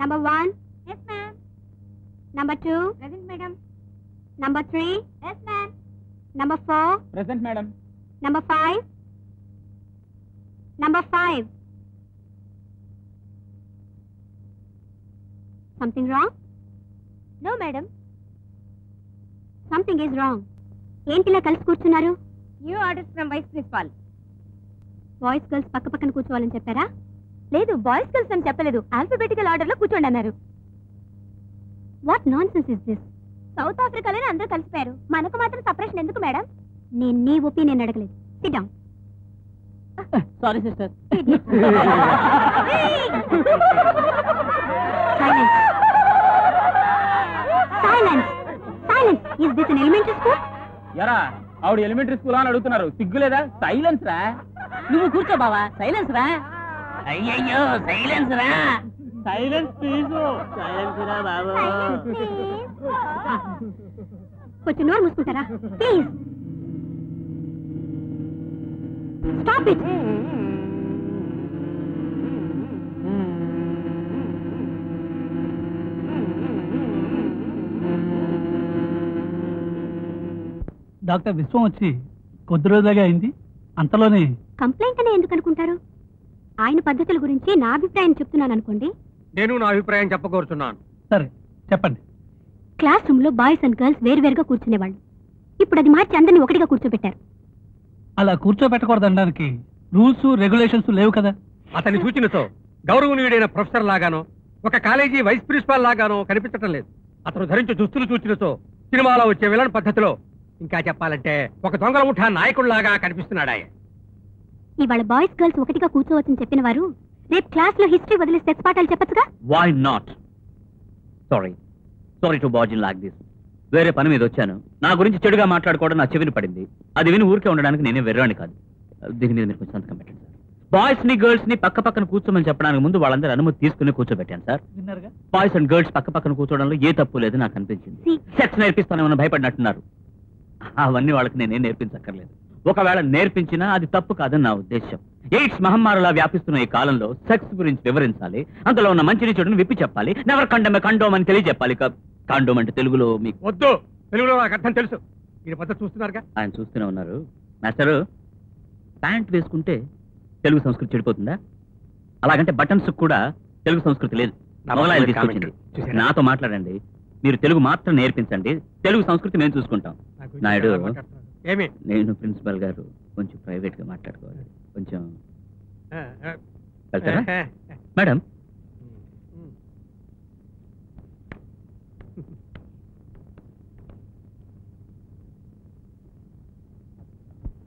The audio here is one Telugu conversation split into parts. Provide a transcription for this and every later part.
Number 1. Yes, ma'am. Number 2. Present, madam. Number 3. Yes, ma'am. Number 4. Present, madam. Number 5. Number 5. Something wrong? No, madam. Something is wrong. ఏంటిలా కలిసి కూర్చున్నారు? New orders from vice principal. Boys girls పక్క పక్కన కూర్చోవాలని చెప్పారా? లేదు, బాయ్స్ గర్ల్స్ అని చెప్పలేదు. ఆల్ఫాబెటికల్ ఆర్డర్ లో కూర్చోండి అన్నారు. What nonsense is this? సౌత్ ఆఫ్రికాలోనే అందరూ కలిసిపోయారు. మనకు మాత్రం సపరేషన్ ఎందుకు మేడం? నేను నీ ఒపీనియన్ అడగలేదు. Sit down. Sorry sister. Silence. Silence. Silence. Is this an elementary school? ఎరా ఆవిడ ఎలిమెంటరీ స్కూల్ అని అడుగుతున్నారు. సిగ్గులేదా? సైలెన్స్ రా. నువ్వు కూర్చో బావా. సైలెన్స్ రా. అయ్యయ్యో సైలెన్స్ రా. Silence please. సైలెన్స్ రా బాబు. కొంచెం నోరు మూసుకుంటారా ప్లీజ్? Stop it. డాక్టర్ విశ్వం వచ్చి కొద్ది రోజులుగా అయింది. అంతలోనే కంప్లైంట్ అనే ఎందుకు అనుకుంటారు? ఆయన పద్ధతుల గురించి నా అభిప్రాయం చెప్తున్నాను అనుకోండి. నేను నా అభిప్రాయం చెప్పకోరుతున్నాను. సరే చెప్పండి. క్లాస్ రూమ్ లో బాయ్స్ అండ్ గర్ల్స్ వేరువేరుగా కూర్చునేవాళ్ళు. ఇప్పుడు అది మార్చి అందరినీ ఒకటిగా కూర్చోబెట్టారు. అలా కూర్చోబెట్టకూడదనడానికి రూల్స్ రెగ్యులేషన్స్ లేవు కదా. అతని సూచనతో గౌరవనీయుడైన ప్రొఫెసర్ లాగానో ఒక కాలేజీ వైస్ ప్రిన్సిపాల్ లాగానో కనిపించటం లేదు. అతను ధరించే దుస్తులు సూచనతో సినిమాలో వచ్చే విలన్ పద్ధతిలో, ఇంకా చెప్పాలంటే ఒక దొంగల ముఠా నాయకుడిలాగా కనిపిస్తున్నాడా. ఇవాళ బాయ్స్ గర్ల్స్ ఒకటిగా కూర్చోవచ్చని చెప్పిన వారు రేపు క్లాస్ లో హిస్టరీ వదిలి సెక్స్ పాఠాలు చెప్పచ్చుగా? Why not? Sorry to barge in like this. వేరే పని మీద వచ్చాను. నా గురించి చెడుగా మాట్లాడుకోవడం నా చెవిని పడింది. అది విని ఊరికే ఉండడానికి నేనే వెర్రాని కాదు. దీని మీద మీరు కొంచెం సంతకం పెట్టండి సార్. బాయ్స్ ని గర్ల్స్ ని పక్క పక్కన కూర్చోమని చెప్పడానికి ముందు వాళ్ళందరూ అనుమతి తీసుకుని కూర్చోబెట్టాను సార్. బాయ్స్ అండ్ గర్ల్స్ పక్క పక్కన కూర్చోవడంలో ఏ తప్పు లేదు నాకు అనిపించింది. సెక్స్ నేర్పిస్తానేమన్నా భయపడినట్టున్నారు. అవన్నీ వాళ్ళకి నేనేం నేర్పించక్కర్లేదు. ఒకవేళ నేర్పించినా అది తప్పు కాదని నా ఉద్దేశం. ఎయిడ్స్ మహమ్మారిలా వ్యాపిస్తున్న ఈ కాలంలో సెక్స్ గురించి వివరించాలి. అందులో ఉన్న మంచిని చెడుని విప్పి చెప్పాలి. నెవర్ కండమ్ కండోమ్ అని తెలియజెప్పాలి. కాండోమ్ అంటే తెలుగులో మీకు వద్దు, తెలుగులో నాకు అర్థం తెలుసు. ఈ పద్ధతి చూస్తున్నారుగా. ఆయన చూస్తూనే ఉన్నారు. మాస్టరు, ప్యాంట్ వేసుకుంటే తెలుగు సంస్కృతి చెడిపోతుందా? అలాగంటే బటన్స్ కూడా తెలుగు సంస్కృతి లేదు. మొగలాయలు తీసుకొచ్చింది. నాతో మాట్లాడండి. మీరు తెలుగు మాత్రం నేర్పించండి. తెలుగు సంస్కృతి మేము చూసుకుంటాం. నాయుడు, నేను ప్రిన్సిపల్ గారు కొంచెం ప్రైవేట్ గా మాట్లాడుకోవాలి. కొంచెం వెళ్తారా మేడం?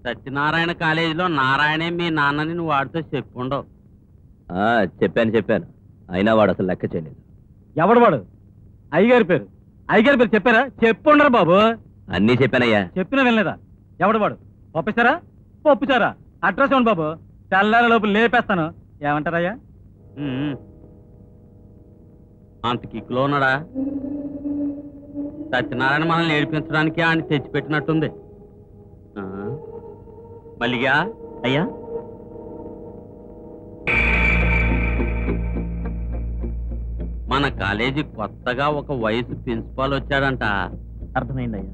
సత్యనారాయణ కాలేజీలో నారాయణే మీ నాన్నని నువ్వు వాడితో చెప్పుండవు. చెప్పాను. అయినా వాడు అసలు లెక్క చేయలేదు. ఎవడు వాడు? అయ్యగారి పేరు. అయ్యగారి పేరు చెప్పారా? చెప్పుండరు బాబు. అన్నీ చెప్పానయ్యా. చెప్పినా వినలేదా? ఎవడు వాడు? పప్పుచారా పప్పుచారా? అడ్రస్ ఇవ్వండి బాబు. తెల్లారి లోపు లేపేస్తాను. ఏమంటారయ్యా? అంత కిక్కులో ఉన్నాడా? సత్యనారాయణ మనల్ని ఏడిపించడానికి ఆయన తెచ్చిపెట్టినట్టుంది. మల్లిగా అయ్యా, మన కాలేజీ కొత్తగా ఒక వయసు ప్రిన్సిపాల్ వచ్చాడంట. అర్థమైందయ్యా.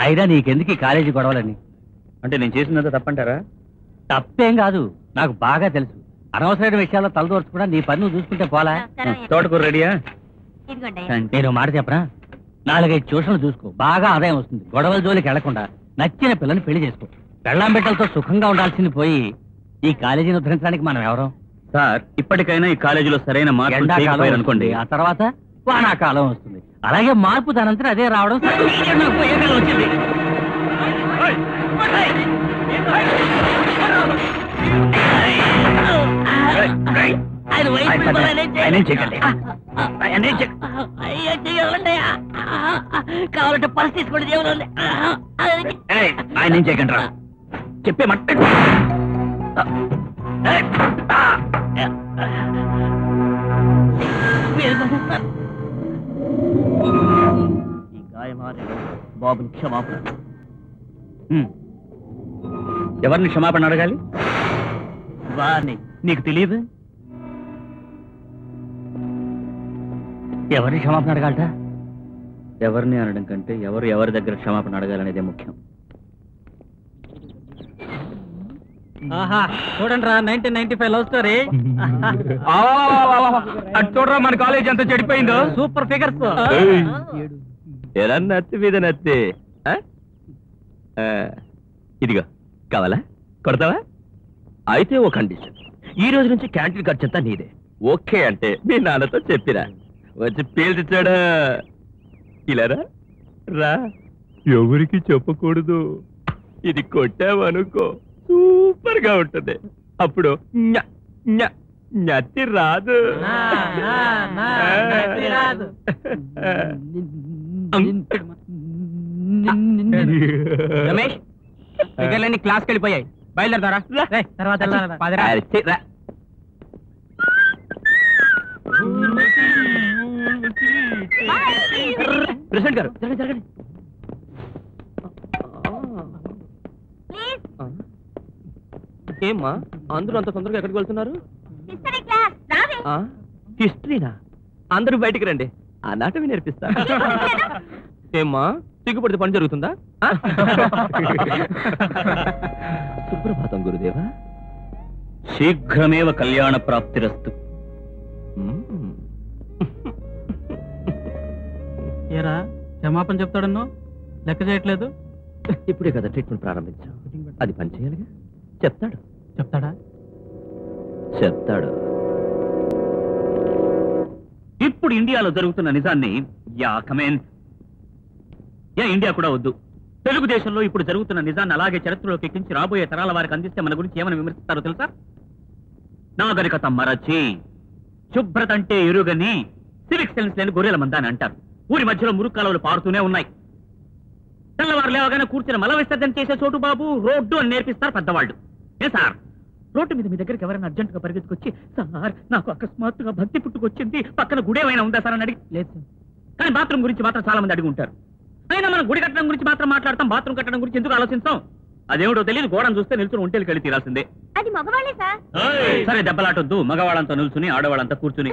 అయినా నీకెందుకు ఈ కాలేజీ గొడవలని? అంటే నేను చేసినంత తప్పంటారా? తప్పేం కాదు, నాకు బాగా తెలుసు. అనవసరమైన విషయాల్లో తలదోర్చు కూడా నీ పని నువ్వు చూసుకుంటే పోలా. తోటకూర రెడీయా? నేను మాట చెప్పనా? 4-5 ట్యూషన్లు చూసుకో, బాగా ఆదాయం వస్తుంది. గొడవల జోలికి వెళ్లకుండా నచ్చిన పిల్లని పెళ్లి చేసుకో. పెళ్ళాం బిడ్డలతో సుఖంగా ఉండాల్సింది పోయి ఈ కాలేజీని ఉద్ధరించడానికి మనం ఎవరం? సార్, ఇప్పటికైనా ఈ కాలేజీలో సరైన మార్పు అనుకోండి. ఆ తర్వాత వానాకాలం వస్తుంది. అలాగే మార్పు దానంతా అదే రావడం వచ్చింది. కావాలంటే పరిస్థితి తీసుకోండి. దేవుడు ఆయన ఏం చేయకండి రా. చెప్పే మట్ట ఈ గాయమారి బాబుని క్షమాపణ. ఎవరిని క్షమాపణ అడగాలి? వారిని నీకు తెలియదు? ఎవరిని క్షమాపణ అడగాలట? ఎవరిని అనడం కంటే ఎవరి దగ్గర క్షమాపణ అడగాలనేదే ముఖ్యం. ఆహా చూడండి రా 1995 లవ్ స్టోరీ. అటు చూడరా మన కాలేజ్ ఎంత చెడిపోయిందో. Super figures. ఎలా నత్తి మీద నత్తి. ఇదిగో కావాలా? కొడతావా? అయితే ఓ కండిషన్, ఈ రోజు నుంచి క్యాంటీన్ ఖర్చంతా నీదే. ఓకే అంటే మీ నాన్నతో చెప్పిరా, వచ్చి పేల్చిచ్చాడా. ఇలారా రా, ఎవరికి చెప్పకూడదు. ఇది కొట్టావనుకో సూపర్ గా ఉంటుంది. అప్పుడు నత్తి రాదు. రమేష్ ఫిగర్లన్నీ క్లాస్కి వెళ్ళిపోయాయి, బయలుదేరతారా? తర్వాత ప్రెసిడెంట్ గారు జరగండి జరగండి. ఏమ్మా అందరూ అంత తొందరగా ఎక్కడికి వెళ్తున్నారు? హిస్టరీనా? అందరూ బయటికి రండి, అనాటమీ నేర్పిస్తా. ఏమ్మా సిగ్గుపడితే పని జరుగుతుందా? సుప్రభాతం గురుదేవా. శీఘ్రమేవ కళ్యాణ ప్రాప్తిరస్తు. ఏరా క్షమాపణ చెప్తాడన్నో లెక్క చేయట్లేదు. ఇప్పుడే కదా ట్రీట్మెంట్ ప్రారంభించాం, అది పని చేయాలిగా. చెప్తాడు. చెప్తాడా? చెప్తాడు. ఇప్పుడు ఇండియాలో జరుగుతున్న నిజాన్ని ఇండియా కూడా వద్దు, తెలుగుదేశంలో ఇప్పుడు జరుగుతున్న నిజాన్ని అలాగే చరిత్రలోకి ఎక్కించి రాబోయే తరాల వారికి అందిస్తే మన గురించి ఏమని విమర్శిస్తారో తెలుసా? నాగరికత మరచి, శుభ్రత అంటే ఎరుగని, సివిక్ సెన్స్ లేని గొర్రెల మందాని అంటారు. ఊరి మధ్యలో మురుక్కాలలు పారుతూనే ఉన్నాయి. తెల్లవారు లేవగానే కూర్చుని మల విసర్జన చేసే చోటు బాబు రోడ్డు అని నేర్పిస్తారు పెద్దవాళ్ళు. ఏ సార్, రోడ్డు మీద మీ దగ్గరికి ఎవరైనా అర్జెంట్ గా పరిగెత్తుకొచ్చి, సార్ నాకు అకస్మాత్తుగా భక్తి పుట్టుకొచ్చింది, పక్కన గుడి ఏమైనా ఉందా సార్ అని అడిగి, లేదు కానీ బాత్రూమ్ గురించి మాత్రం చాలా మంది అడిగి ఉంటారు. అయినా మనం గుడి కట్టడం గురించి మాత్రం మాట్లాడతాం, బాత్రూమ్ కట్టడం గురించి ఎందుకు ఆలోచిస్తాం? అదేమిటో తెలియదు, గోడను చూస్తే నిల్చుని ఒంటేలు కలిసి తీరాల్సిందే. అది మగవాళ్ళే సార్. సరే దెబ్బలాటొద్దు, మగవాళ్ళంతా నిల్చుని ఆడవాళ్ళంతా కూర్చుని.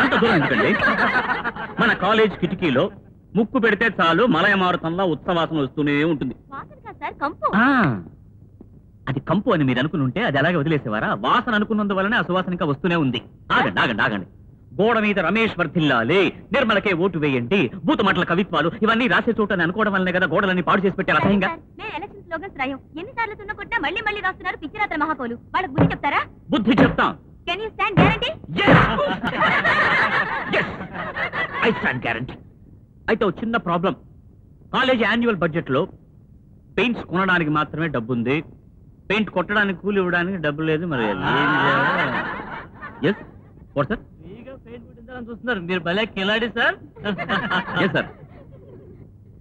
అంత దూరం ఎందుకండి? మన కాలేజ్ కిటికీలో ముక్కు పెడితే చాలు మలయ మారుతంలా ఉత్సవాసన వస్తూనే ఉంటుంది. అది కంపు అని మీరు అనుకుని ఉంటే అది అలాగే వదిలేసేవారా? వాసన అనుకున్నందువల్లనే ఆ సువాసన ఇంకా వస్తూనే ఉంది. ఆగండి ఆగండి ఆగండి. గోడ మీద రమేష్ వర్ధిల్లాలే, నిర్మలకే ఓటు వేయండి, బూతుమట్ల కవిత్వాలు ఇవన్నీ రాసే చోటని అనుకోవడం వల్లనే కదా గోడలన్నీ పాడు చేసి పెట్టారు అసహ్యంగా. బుద్ధి చెప్తాం. I stand guarantee. అయితే ఒక చిన్న ప్రాబ్లం. కాలేజ్ యాన్యువల్ బడ్జెట్ లో పెయింట్స్ కొనడానికి మాత్రమే డబ్బు ఉంది, పెయింట్ కొట్టడానికి కూలి ఇవ్వడానికి డబ్బు లేదు. మరి సార్ చూస్తున్నారు మీరు, భలే కిలాడి సార్. సార్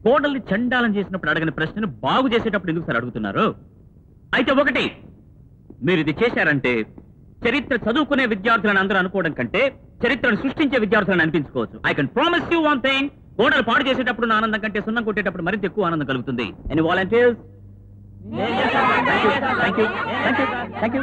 కోడల్ని చండాలం చేసినప్పుడు అడగని ప్రశ్నను బాగు చేసేటప్పుడు ఎందుకు సార్ అడుగుతున్నారు? అయితే ఒకటి, మీరు ఇది చేశారంటే చరిత్ర చదువుకునే విద్యార్థులను అందరూ అనుకోవడం కంటే చరిత్రను సృష్టించే విద్యార్థులను అనిపించుకోవచ్చు. I can promise you one thing, గోడలు పాడు చేసేటప్పుడు నా ఆనందం కంటే సున్నం కొట్టేటప్పుడు మరింత ఎక్కువ ఆనందం కలుగుతుంది. Any volunteers? Thank you.